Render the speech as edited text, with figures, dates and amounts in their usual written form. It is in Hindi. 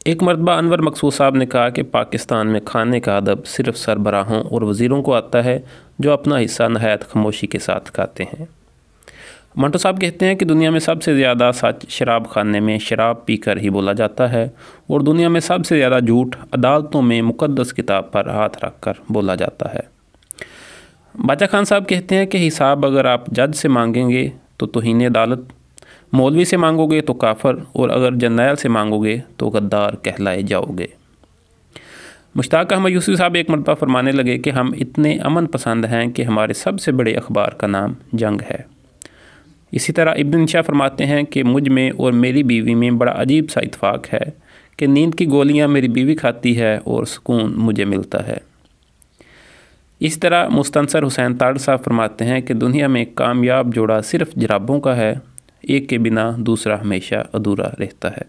एक मरतबा अनवर मकसूद साहब ने कहा कि पाकिस्तान में खाने का अदब सिर्फ़ सरबराहों और वज़ीरों को आता है जो अपना हिस्सा नहायत खामोशी के साथ खाते हैं। मंटो साहब कहते हैं कि दुनिया में सबसे ज़्यादा सच शराब खाने में शराब पीकर ही बोला जाता है और दुनिया में सबसे ज़्यादा झूठ अदालतों में मुक़द्दस किताब पर हाथ रख कर बोला जाता है। बाचा खान साहब कहते हैं कि हिसाब अगर आप जज से मांगेंगे तो तौहीन अदालत, मौलवी से मांगोगे तो काफर और अगर जर्नैल से मांगोगे तो गद्दार कहलाए जाओगे। मुश्ताक अहमद यूसुफ़ी साहब एक मरतबा फरमाने लगे कि हम इतने अमन पसंद हैं कि हमारे सबसे बड़े अखबार का नाम जंग है। इसी तरह इब्न शाह फरमाते हैं कि मुझ में और मेरी बीवी में बड़ा अजीब सा इत्फाक है कि नींद की गोलियां मेरी बीवी खाती है और सुकून मुझे मिलता है। इस तरह मुस्तनसर हुसैन ताड़ साहब फरमाते हैं कि दुनिया में कामयाब जोड़ा सिर्फ़ जराबों का है, एक के बिना दूसरा हमेशा अधूरा रहता है।